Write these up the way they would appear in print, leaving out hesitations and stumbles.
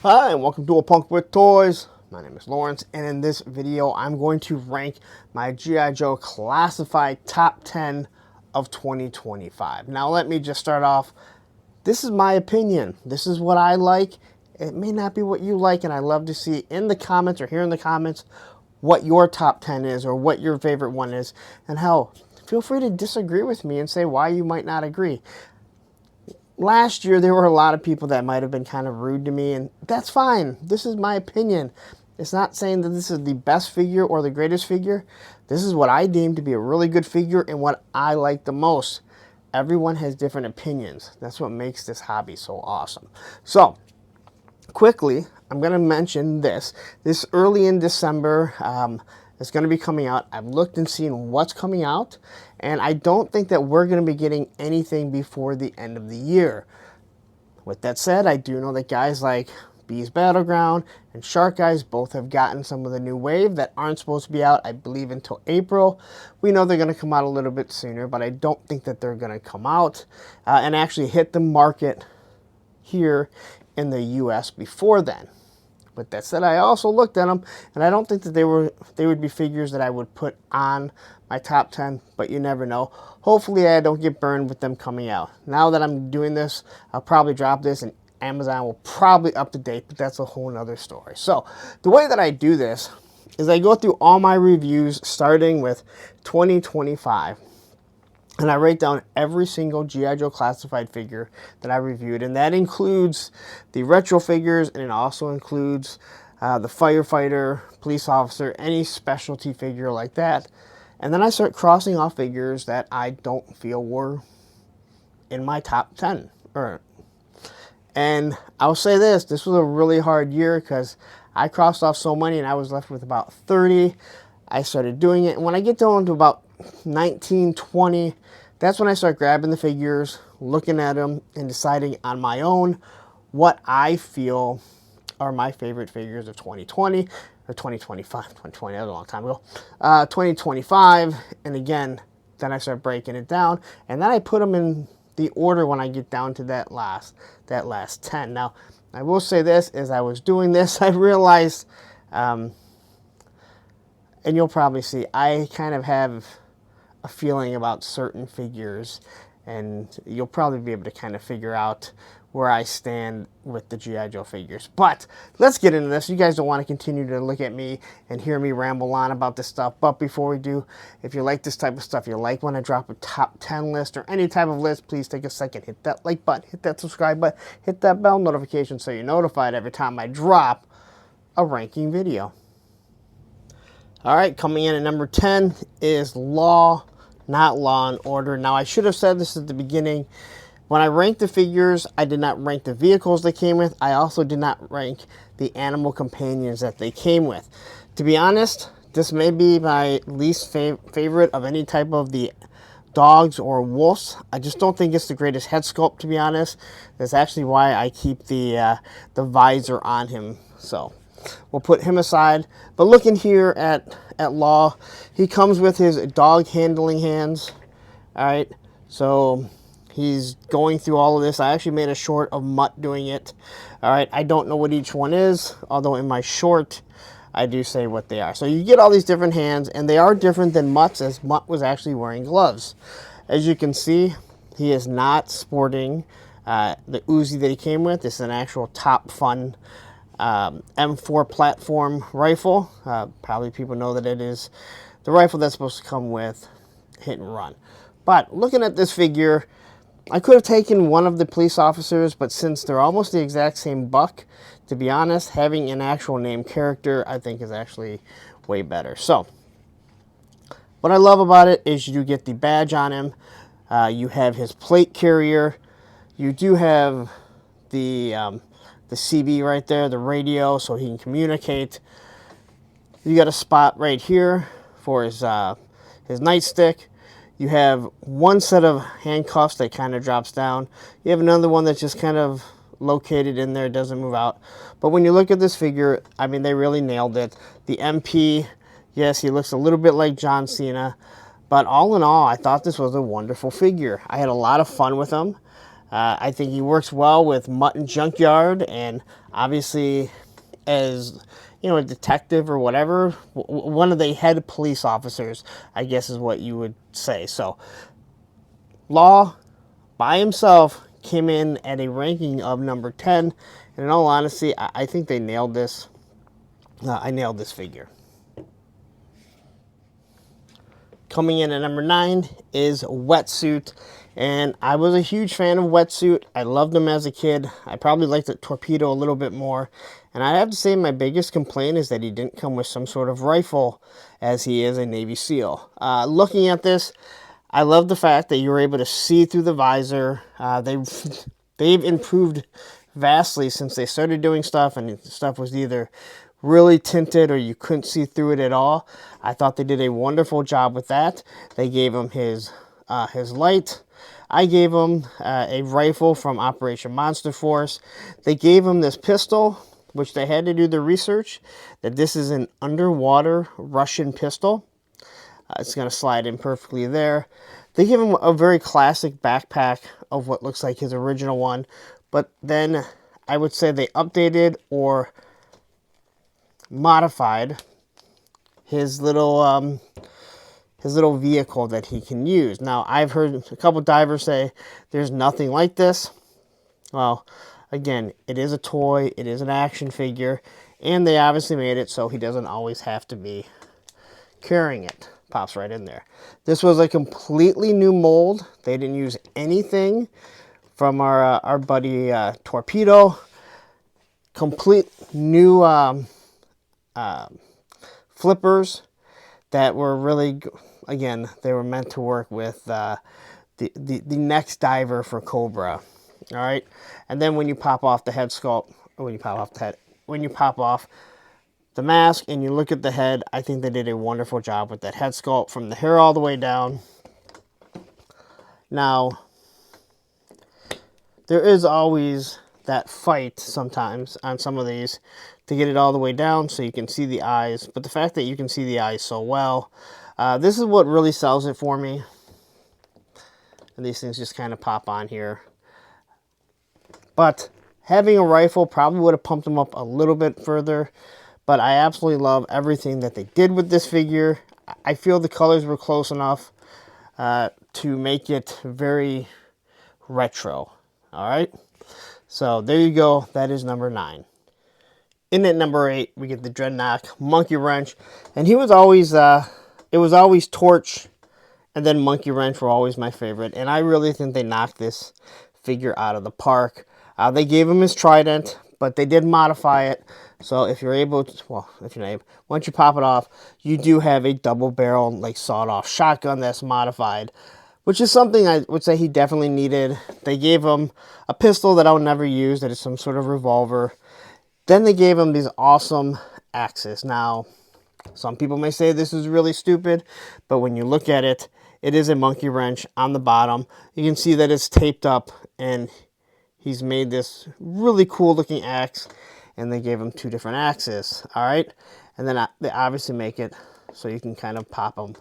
Hi, and welcome to A Punk with Toys. My name is Lawrence, and in this video, I'm going to rank my G.I. Joe Classified Top 10 of 2025. Now, let me just start off. This is my opinion. This is what I like. It may not be what you like, and I love to see in the comments or hear in the comments what your top 10 is or what your favorite one is. And hell, feel free to disagree with me and say why you might not agree. Last year, there were a lot of people that might have been kind of rude to me, and that's fine. This is my opinion. It's not saying that this is the best figure or the greatest figure. This is what I deem to be a really good figure and what I like the most. Everyone has different opinions. That's what makes this hobby so awesome. So, quickly, I'm going to mention this. This early in December, it's going to be coming out. I've looked and seen what's coming out, and I don't think that we're going to be getting anything before the end of the year. With that said, I do know that guys like Beast Battleground and Shark Guys both have gotten some of the new wave that aren't supposed to be out, I believe, until April. We know they're going to come out a little bit sooner, but I don't think that they're going to come out and actually hit the market here in the U.S. before then. With that said, I also looked at them, and I don't think that they would be figures that I would put on my top 10, but you never know. Hopefully, I don't get burned with them coming out. Now that I'm doing this, I'll probably drop this, and Amazon will probably up to date, but that's a whole nother story. So, the way that I do this is I go through all my reviews, starting with 2025. And I write down every single G.I. Joe Classified figure that I reviewed. And that includes the retro figures, and it also includes the Firefighter, police officer, any specialty figure like that. And then I start crossing off figures that I don't feel were in my top 10. And I'll say this was a really hard year because I crossed off so many and I was left with about 30. I started doing it. And when I get down to about 19, 20, that's when I start grabbing the figures, looking at them, and deciding on my own what I feel are my favorite figures of 2020 or 2025. 2020, that was a long time ago. 2025, and again, then I start breaking it down, and then I put them in the order when I get down to that last 10. Now, I will say this, as I was doing this, I realized, and you'll probably see, I kind of have a feeling about certain figures, and you'll probably be able to kind of figure out where I stand with the G.I. Joe figures. But let's get into this. You guys don't want to continue to look at me and hear me ramble on about this stuff. But before we do, if you like this type of stuff, you like when I drop a top 10 list or any type of list, please take a second, hit that like button, hit that subscribe button, hit that bell notification so you're notified every time I drop a ranking video. All right, coming in at number 10 is Law, not Law and Order. Now, I should have said this at the beginning. When I ranked the figures, I did not rank the vehicles they came with. I also did not rank the animal companions that they came with. To be honest, this may be my least favorite of any type of the dogs or wolves. I just don't think it's the greatest head sculpt, to be honest. That's actually why I keep the visor on him. So we'll put him aside. But looking here at Law, he comes with his dog handling hands. All right, so he's going through all of this. I actually made a short of Mutt doing it. All right, I don't know what each one is, although in my short, I do say what they are. So you get all these different hands, and they are different than Mutt's, as Mutt was actually wearing gloves. As you can see, he is not sporting the Uzi that he came with. This is an actual Top Fun M4 platform rifle. Probably people know that it is the rifle that's supposed to come with Hit and Run. But looking at this figure, I could have taken one of the police officers, but since they're almost the exact same buck, to be honest, having an actual named character I think is actually way better. So, what I love about it is you do get the badge on him. You have his plate carrier. You do have the CB right there, the radio, so he can communicate. You got a spot right here for his nightstick. You have one set of handcuffs that kind of drops down. You have another one that's just kind of located in there, doesn't move out. But when you look at this figure, I mean, they really nailed it. The MP, yes, he looks a little bit like John Cena. But all in all, I thought this was a wonderful figure. I had a lot of fun with him. I think he works well with Mutt and Junkyard, and obviously, as you know, a detective or whatever, one of the head police officers, I guess is what you would say. So, Law, by himself, came in at a ranking of number 10. And in all honesty, I think they nailed this. I nailed this figure. Coming in at number 9 is Wetsuit. And I was a huge fan of Wetsuit. I loved him as a kid. I probably liked the Torpedo a little bit more. And I have to say my biggest complaint is that he didn't come with some sort of rifle, as he is a Navy SEAL. Looking at this, I love the fact that you're able to see through the visor. They've improved vastly since they started doing stuff, and stuff was either really tinted or you couldn't see through it at all. I thought they did a wonderful job with that. They gave him his light. I gave him a rifle from Operation Monster Force. They gave him this pistol, which they had to do the research that this is an underwater Russian pistol. It's going to slide in perfectly there. They give him a very classic backpack of what looks like his original one, but then I would say they updated or modified his little vehicle that he can use. Now, I've heard a couple divers say there's nothing like this. Well, again, it is a toy, it is an action figure, and they obviously made it so he doesn't always have to be carrying it. Pops right in there. This was a completely new mold. They didn't use anything from our buddy Torpedo. Complete new flippers that were really, again, they were meant to work with the next diver for Cobra. All right, and then when you pop off the head sculpt, or when you pop off the mask and you look at the head, I think they did a wonderful job with that head sculpt from the hair all the way down. Now, there is always that fight sometimes on some of these to get it all the way down so you can see the eyes. But the fact that you can see the eyes so well, this is what really sells it for me. And these things just kind of pop on here. But having a rifle probably would have pumped them up a little bit further. But I absolutely love everything that they did with this figure. I feel the colors were close enough to make it very retro. All right. So there you go. That is number 9. In at number 8, we get the Dreadnought Monkeywrench. And he was always, it was always Torch and then Monkeywrench were always my favorite. And I really think they knocked this figure out of the park. They gave him his trident, but they did modify it. So if you're able to, well, if you're not able, once you pop it off, you do have a double barrel, like sawed-off shotgun that's modified, which is something I would say he definitely needed. They gave him a pistol that I would never use, that is some sort of revolver. Then they gave him these awesome axes. Now, some people may say this is really stupid, but when you look at it, it is a Monkeywrench on the bottom. You can see that it's taped up, and he's made this really cool looking axe. And they gave him 2 different axes, all right? And then they obviously make it so you can kind of pop them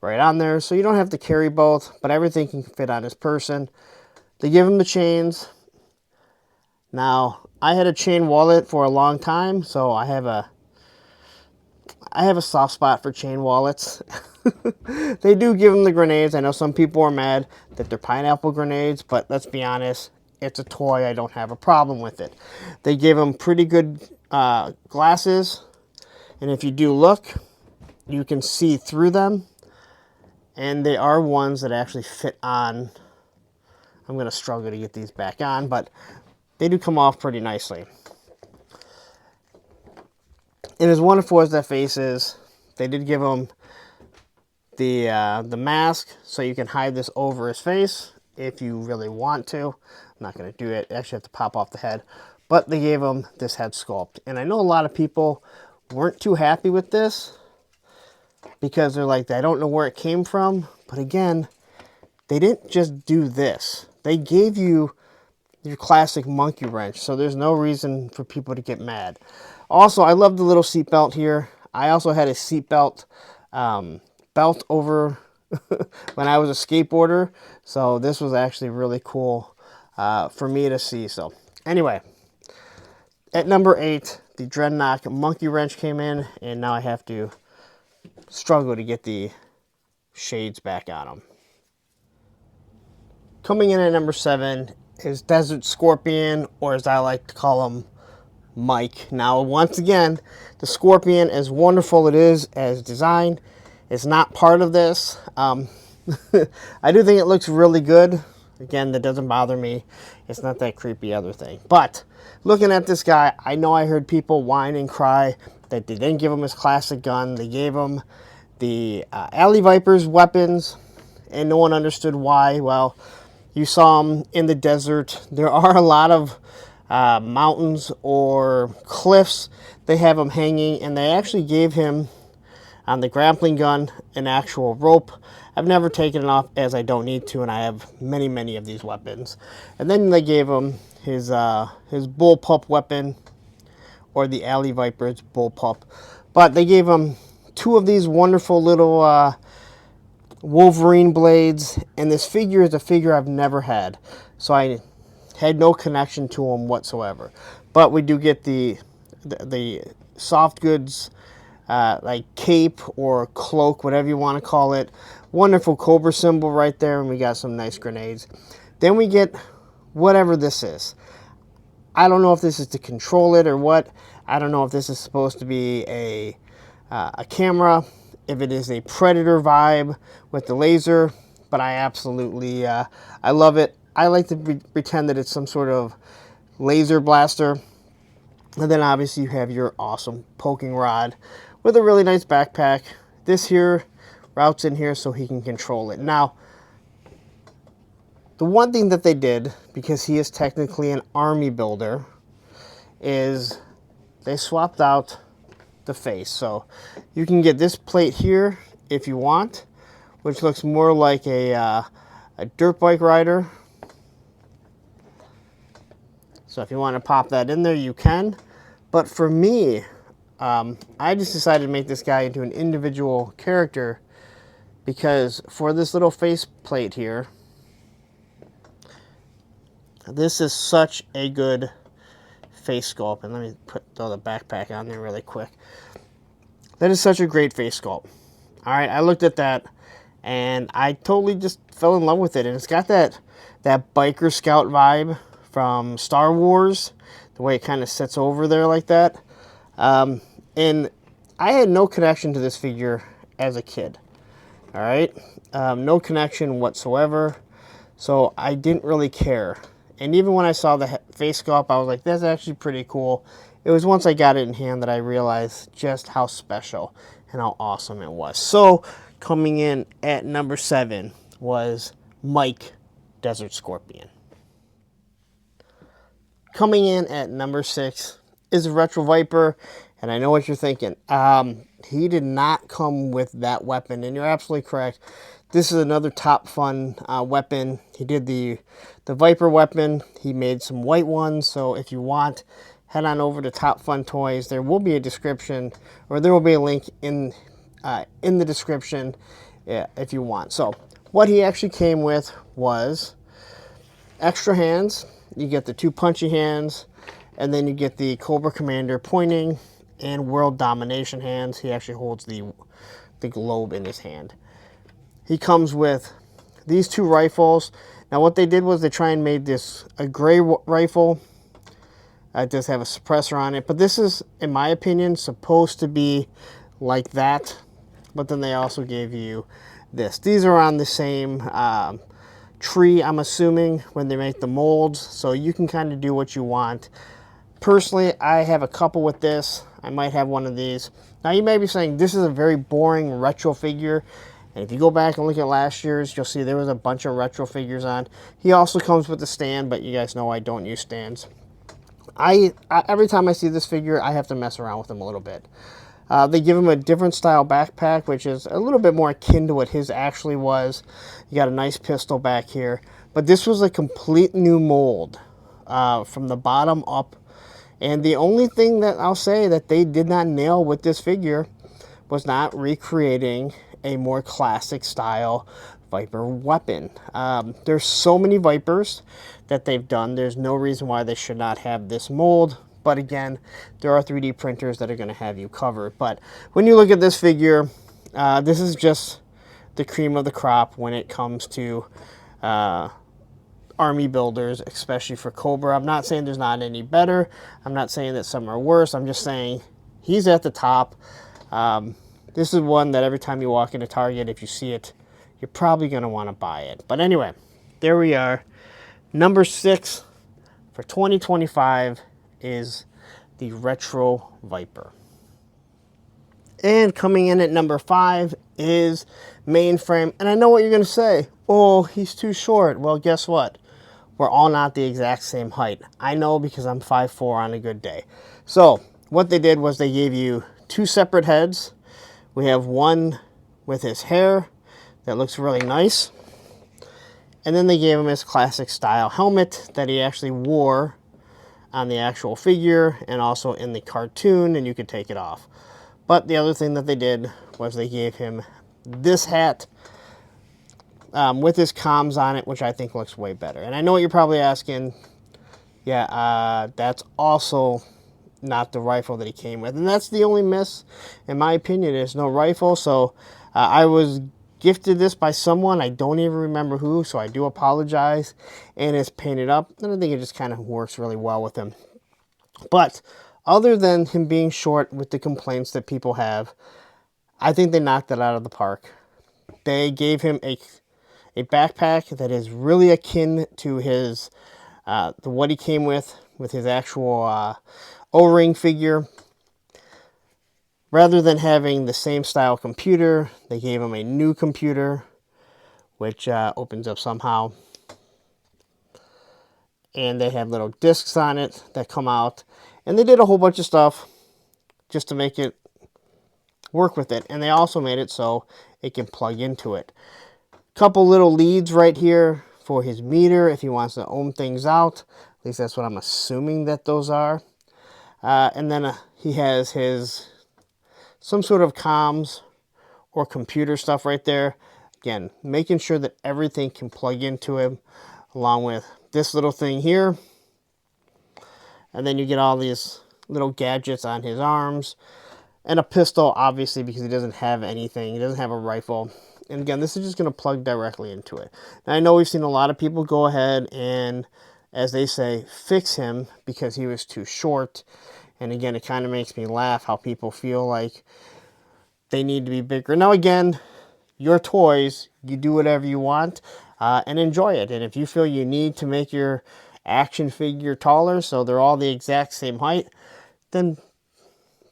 right on there. So you don't have to carry both, but everything can fit on his person. They give him the chains. Now, I had a chain wallet for a long time, so I have a soft spot for chain wallets. They do give him the grenades. I know some people are mad that they're pineapple grenades, but let's be honest. It's a toy. I don't have a problem with it. They gave him pretty good glasses. And if you do look, you can see through them. And they are ones that actually fit on. I'm going to struggle to get these back on, but they do come off pretty nicely. And as wonderful as that face is, they did give him the mask so you can hide this over his face if you really want to. I'm not going to do it. You actually have to pop off the head. But they gave him this head sculpt. And I know a lot of people weren't too happy with this because they're like, I don't know where it came from. But again, they didn't just do this. They gave you your classic Monkeywrench. So there's no reason for people to get mad. Also, I love the little seatbelt here. I also had a seatbelt belt over when I was a skateboarder. So this was actually really cool for me to see. So anyway, At number 8, the Dreadnought Monkeywrench came in, and now I have to struggle to get the shades back on him. Coming in at number 7 is Desert Scorpion, or as I like to call him, Mike. Now, once again, the Scorpion, as wonderful it is as designed, is not part of this. I do think it looks really good. Again, that doesn't bother me. It's not that creepy other thing. But looking at this guy, I know I heard people whine and cry that they didn't give him his classic gun. They gave him the Alley Viper's weapons, and no one understood why. Well, you saw him in the desert. There are a lot of mountains or cliffs. They have him hanging, and they actually gave him on the grappling gun an actual rope. I've never taken it off as I don't need to, and I have many of these weapons. And then they gave him his bullpup weapon, or the Alley Viper's bullpup. But they gave him 2 of these wonderful little Wolverine blades, and this figure is a figure I've never had, so I had no connection to him whatsoever. But we do get the soft goods, like cape or cloak, whatever you want to call it. Wonderful Cobra symbol right there, and we got some nice grenades. Then we get whatever this is. I don't know if this is to control it or what. I don't know if this is supposed to be a camera, if it is a Predator vibe with the laser, but I absolutely, I love it. I like to pretend that it's some sort of laser blaster. And then obviously you have your awesome poking rod with a really nice backpack. This here routes in here so he can control it. Now, the one thing that they did, because he is technically an army builder, is they swapped out the face. So you can get this plate here if you want, which looks more like a dirt bike rider. So if you want to pop that in there, you can. But for me, I just decided to make this guy into an individual character, because for this little face plate here, this is such a good face sculpt. And let me throw the backpack on there really quick. That is such a great face sculpt. All right, I looked at that, and I totally just fell in love with it. And it's got that biker scout vibe from Star Wars, the way it kind of sits over there like that. And I had no connection to this figure as a kid. All right, no connection whatsoever. So I didn't really care. And even when I saw the face sculpt, I was like, that's actually pretty cool. It was once I got it in hand that I realized just how special and how awesome it was. So coming in at number 7 was Mike, Desert Scorpion. Coming in at number 6 is a Retro Viper. And I know what you're thinking. He did not come with that weapon, and you're absolutely correct. This is another Top Fun weapon. He did the Viper weapon. He made some white ones, so if you want, head on over to Top Fun Toys. There will be a description, or there will be a link in the description if you want. So what he actually came with was extra hands. You get the 2 punchy hands, and then you get the Cobra Commander pointing and World Domination hands. He actually holds the globe in his hand. He comes with these 2 rifles. Now what they did was they try and made this a gray rifle. It does have a suppressor on it, but this is, in my opinion, supposed to be like that. But then they also gave you this. These are on the same tree, I'm assuming, when they make the molds, so you can kind of do what you want. Personally, I have a couple with this. I might have one of these. Now you may be saying this is a very boring retro figure, and if you go back and look at last year's, you'll see there was a bunch of retro figures on. He also comes with a stand, but you guys know I don't use stands. Every time I see this figure, I have to mess around with him a little bit. They give him a different style backpack, which is a little bit more akin to what his actually was. You got a nice pistol back here. But this was a complete new mold from the bottom up. And the only thing that I'll say that they did not nail with this figure was not recreating a more classic style Viper weapon. There's so many Vipers that they've done. There's no reason why they should not have this mold. But again, there are 3D printers that are going to have you covered. But when you look at this figure, this is just the cream of the crop when it comes to army builders, especially for Cobra. I'm not saying there's not any better. I'm not saying that some are worse. I'm just saying he's at the top. This is one that every time you walk into Target, if you see it, you're probably going to want to buy it. But anyway, there we are. Number 6 for 2025 is the Retro Viper. And coming in at number 5 is Mainframe. And I know what you're going to say. Oh, he's too short. Well, guess what? We're all not the exact same height. I know because I'm 5'4" on a good day. So what they did was they gave you 2 separate heads. We have one with his hair that looks really nice. And then they gave him his classic style helmet that he actually wore on the actual figure and also in the cartoon, and you could take it off. But the other thing that they did was they gave him this hat with his comms on it, which I think looks way better. And I know what you're probably asking. Yeah, that's also not the rifle that he came with. And that's the only miss, in my opinion, is no rifle. So I was gifted this by someone. I don't even remember who, so I do apologize. And it's painted up. And I think it just kind of works really well with him. But other than him being short with the complaints that people have, I think they knocked it out of the park. They gave him a backpack that is really akin to his what he came with his actual O-ring figure. Rather than having the same style computer, they gave him a new computer, which opens up somehow. And they have little discs on it that come out. And they did a whole bunch of stuff just to make it work with it. And they also made it so it can plug into it. Couple little leads right here for his meter if he wants to ohm things out. At least that's what I'm assuming that those are. And then he has his some sort of comms or computer stuff right there. Again, making sure that everything can plug into him, along with this little thing here. And then you get all these little gadgets on his arms. And a pistol, obviously, because he doesn't have anything. He doesn't have a rifle. And again, this is just going to plug directly into it. Now, I know we've seen a lot of people go ahead and, as they say, fix him because he was too short. And again, it kind of makes me laugh how people feel like they need to be bigger. Now, again, your toys, you do whatever you want and enjoy it. And if you feel you need to make your action figure taller so they're all the exact same height, then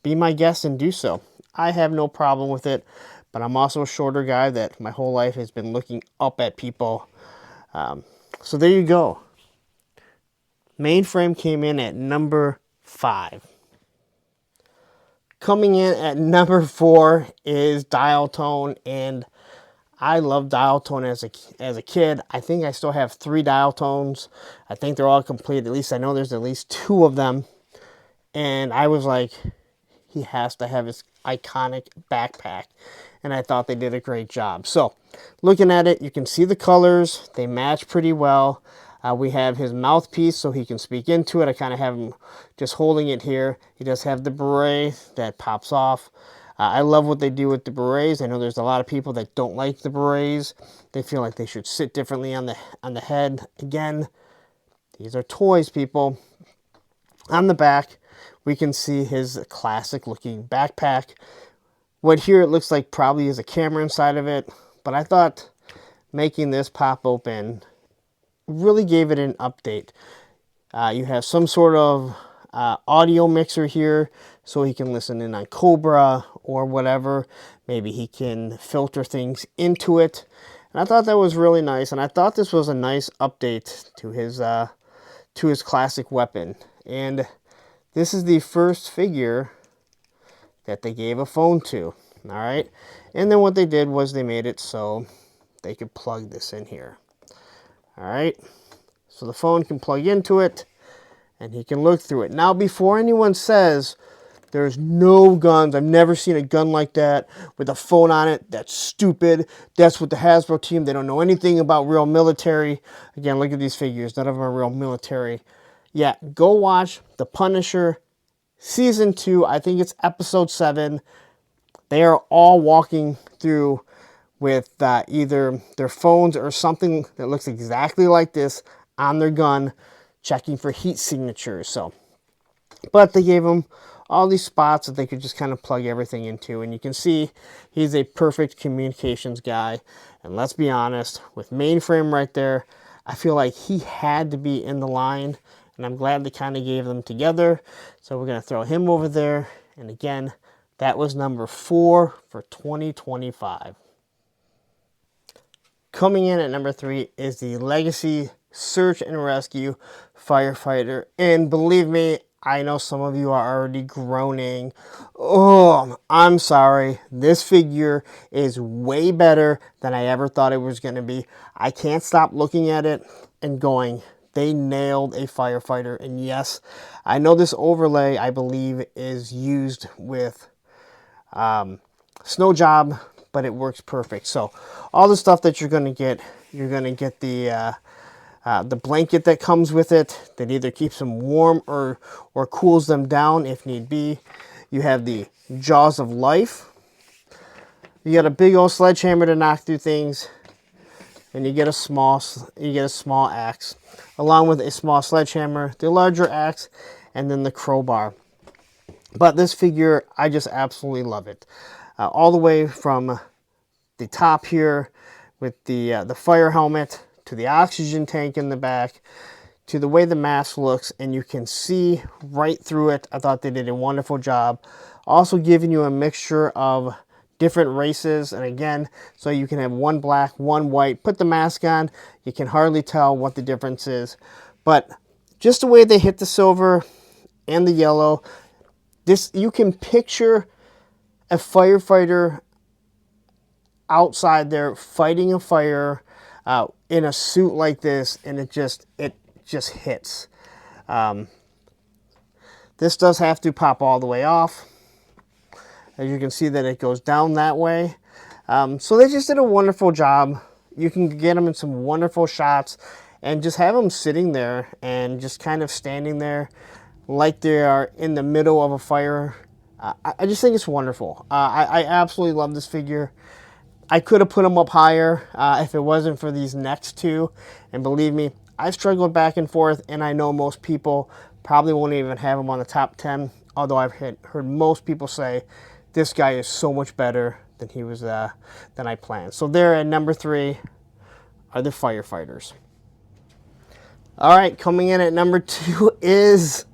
be my guest and do so. I have no problem with it, but I'm also a shorter guy that my whole life has been looking up at people. So there you go. Mainframe came in at number 5. Coming in at number 4 is Dial Tone, and I love Dial Tone as a kid. I think I still have 3 Dial Tones. I think they're all complete. At least I know there's at least 2 of them. And I was like, he has to have his iconic backpack. And I thought they did a great job. So, looking at it, you can see the colors. They match pretty well. We have his mouthpiece so he can speak into it. I kind of have him just holding it here. He does have the beret that pops off. I love what they do with the berets. I know there's a lot of people that don't like the berets. They feel like they should sit differently on the head. Again, these are toys, people. On the back, we can see his classic looking backpack. What here it looks like probably is a camera inside of it. But I thought making this pop open really gave it an update. You have some sort of audio mixer here so he can listen in on Cobra or whatever. Maybe he can filter things into it. And I thought that was really nice. And I thought this was a nice update to his classic weapon. And this is the first figure that they gave a phone to. All right. And then what they did was they made it so they could plug this in here. All right. So the phone can plug into it and he can look through it. Now, before anyone says there's no guns, I've never seen a gun like that with a phone on it, that's stupid. That's what the Hasbro team, they don't know anything about real military. Again, look at these figures. None of them are real military. Yeah, go watch the Punisher Season 2, I think it's episode 7. They are all walking through with either their phones or something that looks exactly like this on their gun, checking for heat signatures. So, but they gave him all these spots that they could just kind of plug everything into. And you can see he's a perfect communications guy. And let's be honest, with Mainframe right there, I feel like he had to be in the line. And I'm glad they kind of gave them together. So we're going to throw him over there. And again, that was number 4 for 2025. Coming in at number 3 is the Legacy Search and Rescue Firefighter. And believe me, I know some of you are already groaning. Oh, I'm sorry. This figure is way better than I ever thought it was going to be. I can't stop looking at it and going, they nailed a firefighter. And yes, I know this overlay, I believe, is used with Snow Job, but it works perfect. So all the stuff that you're going to get the blanket that comes with it that either keeps them warm or cools them down if need be. You have the Jaws of Life. You got a big old sledgehammer to knock through things, and you get a small axe, along with a small sledgehammer, the larger axe, and then the crowbar. But this figure, I just absolutely love it. All the way from the top here with the fire helmet, to the oxygen tank in the back, to the way the mask looks, and you can see right through it. I thought they did a wonderful job. Also giving you a mixture of different races, and again, so you can have one black, one white. Put the mask on, you can hardly tell what the difference is. But just the way they hit the silver and the yellow, this, you can picture a firefighter outside there fighting a fire in a suit like this, and it just hits. This does have to pop all the way off. As you can see that it goes down that way. So they just did a wonderful job. You can get them in some wonderful shots and just have them sitting there and just kind of standing there like they are in the middle of a fire. I just think it's wonderful. I absolutely love this figure. I could have put him up higher if it wasn't for these next two. And believe me, I've struggled back and forth, and I know most people probably won't even have him on the top 10. Although I've heard most people say this guy is so much better than he was than I planned. So there at number 3 are the firefighters. All right, coming in at number 2 is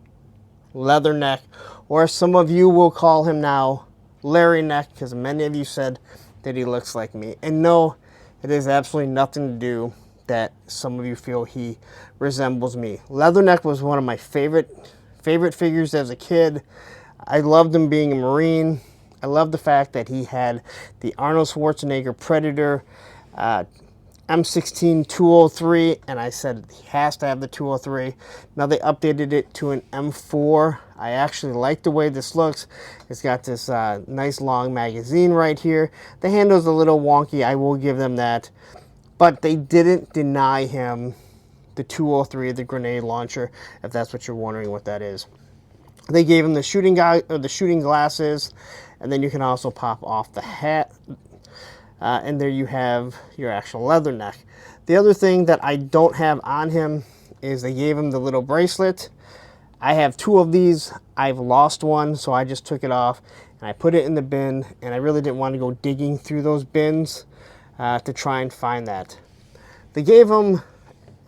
Leatherneck, or some of you will call him now Larry Neck, because many of you said that he looks like me. And no, it has absolutely nothing to do that some of you feel he resembles me. Leatherneck was one of my favorite figures as a kid. I loved him being a Marine. I love the fact that he had the Arnold Schwarzenegger Predator M16 203, and I said he has to have the 203. Now they updated it to an M4. I actually like the way this looks. It's got this nice long magazine right here. The handle's a little wonky, I will give them that. But they didn't deny him the 203, the grenade launcher, if that's what you're wondering what that is. They gave him the shooting glasses, and then you can also pop off the hat. And there you have your actual Leatherneck. The other thing that I don't have on him is they gave him the little bracelet. I have 2 of these. I've lost one, so I just took it off and I put it in the bin, and I really didn't want to go digging through those bins to try and find that. They gave him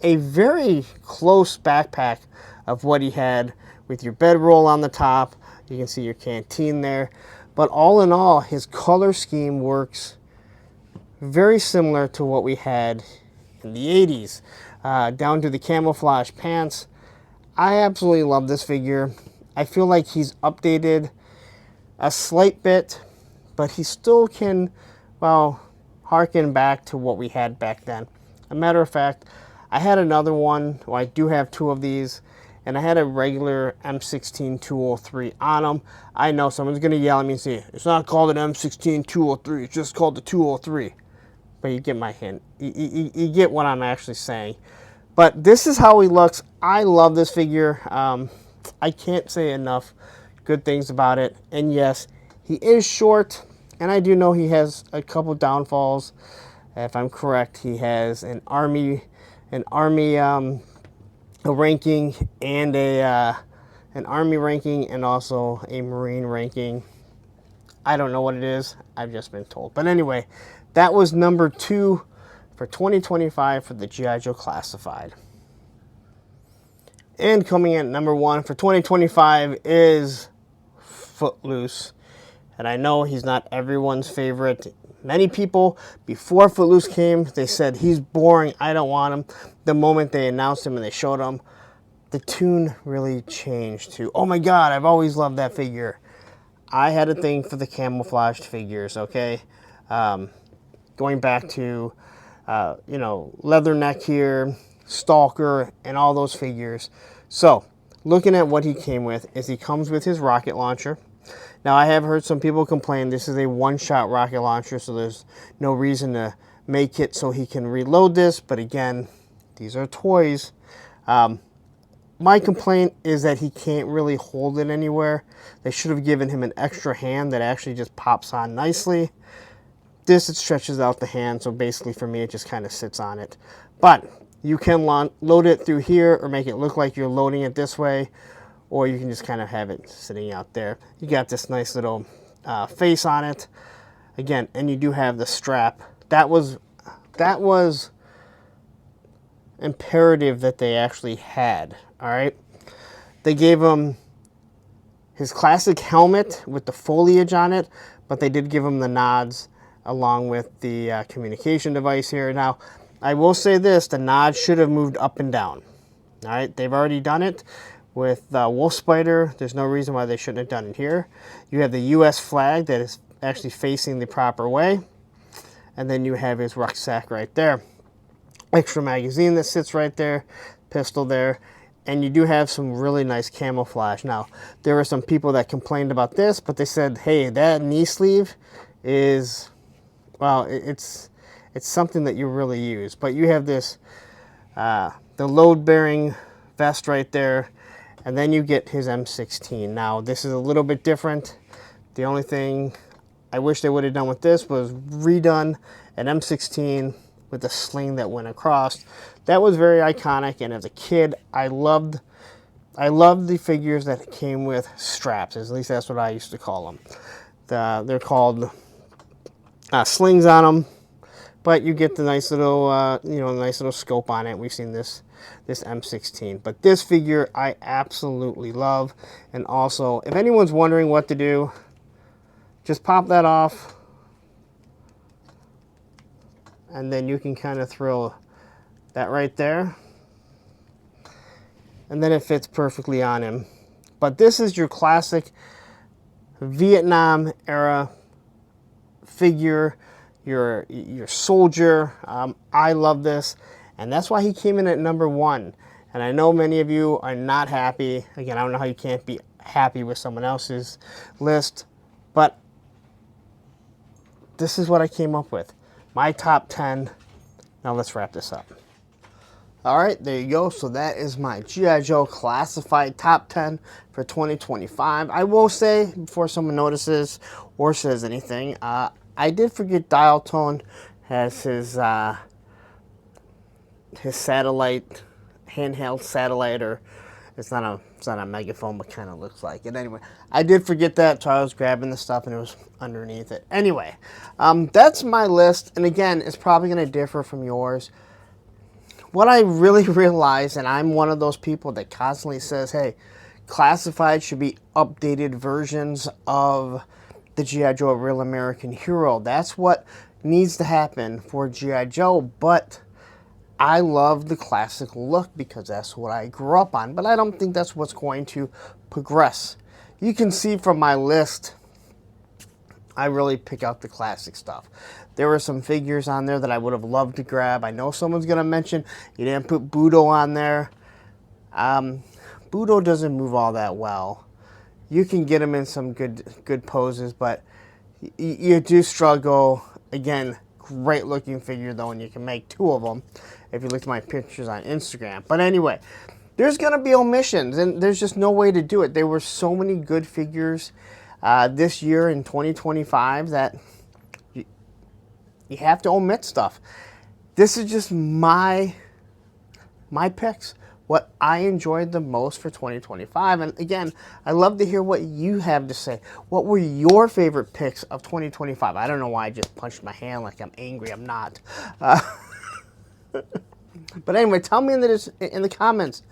a very close backpack of what he had, with your bedroll on the top. You can see your canteen there. But all in all, his color scheme works very similar to what we had in the 80s, down to the camouflage pants. I absolutely love this figure. I feel like he's updated a slight bit, but he still can, well, harken back to what we had back then. A matter of fact, I had another one, well, I do have 2 of these, and I had a regular M16 203 on them. I know someone's going to yell at me and say, it's not called an M16 203, it's just called the 203. But you get my hint. You get what I'm actually saying. But this is how he looks. I love this figure. I can't say enough good things about it. And yes, he is short, and I do know he has a couple downfalls. If I'm correct, he has an army a ranking and an army ranking and also a marine ranking. I don't know what it is. I've just been told. But anyway, that was number 2 for 2025 for the G.I. Joe Classified. And coming in at number 1 for 2025 is Footloose. And I know he's not everyone's favorite. Many people, before Footloose came, they said, he's boring, I don't want him. The moment they announced him and they showed him, the tune really changed to, oh my God, I've always loved that figure. I had a thing for the camouflaged figures, okay? Going back to, Leatherneck here, Stalker, and all those figures. So, looking at what he came with, is he comes with his rocket launcher. Now, I have heard some people complain this is a one-shot rocket launcher, so there's no reason to make it so he can reload this. But again, these are toys. My complaint is that he can't really hold it anywhere. They should have given him an extra hand that actually just pops on nicely. This, it stretches out the hand, so basically for me, it just kind of sits on it. But you can load it through here or make it look like you're loading it this way, or you can just kind of have it sitting out there. You got this nice little face on it. Again, and you do have the strap. That was imperative that they actually had, all right? They gave him his classic helmet with the foliage on it, but they did give him the nods along with the communication device here. Now, I will say this, the nods should have moved up and down, all right? They've already done it with Wolf Spider. There's no reason why they shouldn't have done it here. You have the U.S. flag that is actually facing the proper way, and then you have his rucksack right there. Extra magazine that sits right there, pistol there, and you do have some really nice camouflage. Now, there were some people that complained about this, but they said, hey, that knee sleeve is, well, it's something that you really use. But you have this, the load-bearing vest right there, and then you get his M16. Now, this is a little bit different. The only thing I wish they would have done with this was redone an M16 with a sling that went across. That was very iconic, and as a kid, I loved the figures that came with straps. At least that's what I used to call them. They're called slings on them, but you get the nice little, nice little scope on it. We've seen this M16, but this figure I absolutely love. And also, if anyone's wondering what to do, just pop that off, and then you can kind of throw that right there, and then it fits perfectly on him. But this is your classic Vietnam era figure, your soldier. I love this, and that's why he came in at number 1. And I know many of you are not happy. Again, I don't know how you can't be happy with someone else's list, but this is what I came up with. My top 10. Now let's wrap this up. All right, there you go. So that is my G.I. Joe Classified top 10 for 2025. I will say, before someone notices or says anything, I did forget Dial Tone has his satellite, handheld satellite, or it's not a megaphone, but kind of looks like it. Anyway, I did forget that, so I was grabbing the stuff and it was underneath it. Anyway, that's my list, and again, it's probably going to differ from yours. What I really realize, and I'm one of those people that constantly says, hey, Classified should be updated versions of the G.I. Joe Real American Hero. That's what needs to happen for G.I. Joe, but I love the classic look because that's what I grew up on, but I don't think that's what's going to progress. You can see from my list, I really pick out the classic stuff. There were some figures on there that I would have loved to grab. I know someone's going to mention you didn't put Budo on there. Budo doesn't move all that well. You can get him in some good poses, but you do struggle. Again, great looking figure though, and you can make 2 of them if you look at my pictures on Instagram. But anyway, there's going to be omissions, and there's just no way to do it. There were so many good figures this year in 2025 that you have to omit stuff. This is just my picks, what I enjoyed the most for 2025. And again, I love to hear what you have to say. What were your favorite picks of 2025? I don't know why I just punched my hand like I'm angry. I'm not. But anyway, tell me in the comments,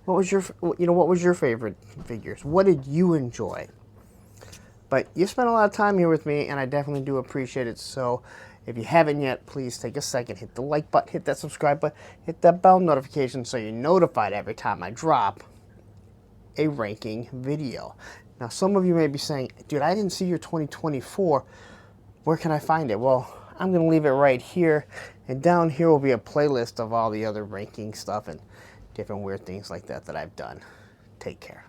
what was your favorite figures? What did you enjoy? But you spent a lot of time here with me, and I definitely do appreciate it. So if you haven't yet, please take a second, hit the like button, hit that subscribe button, hit that bell notification so you're notified every time I drop a ranking video. Now, some of you may be saying, dude, I didn't see your 2024. Where can I find it? Well, I'm going to leave it right here. And down here will be a playlist of all the other ranking stuff and different weird things like that I've done. Take care.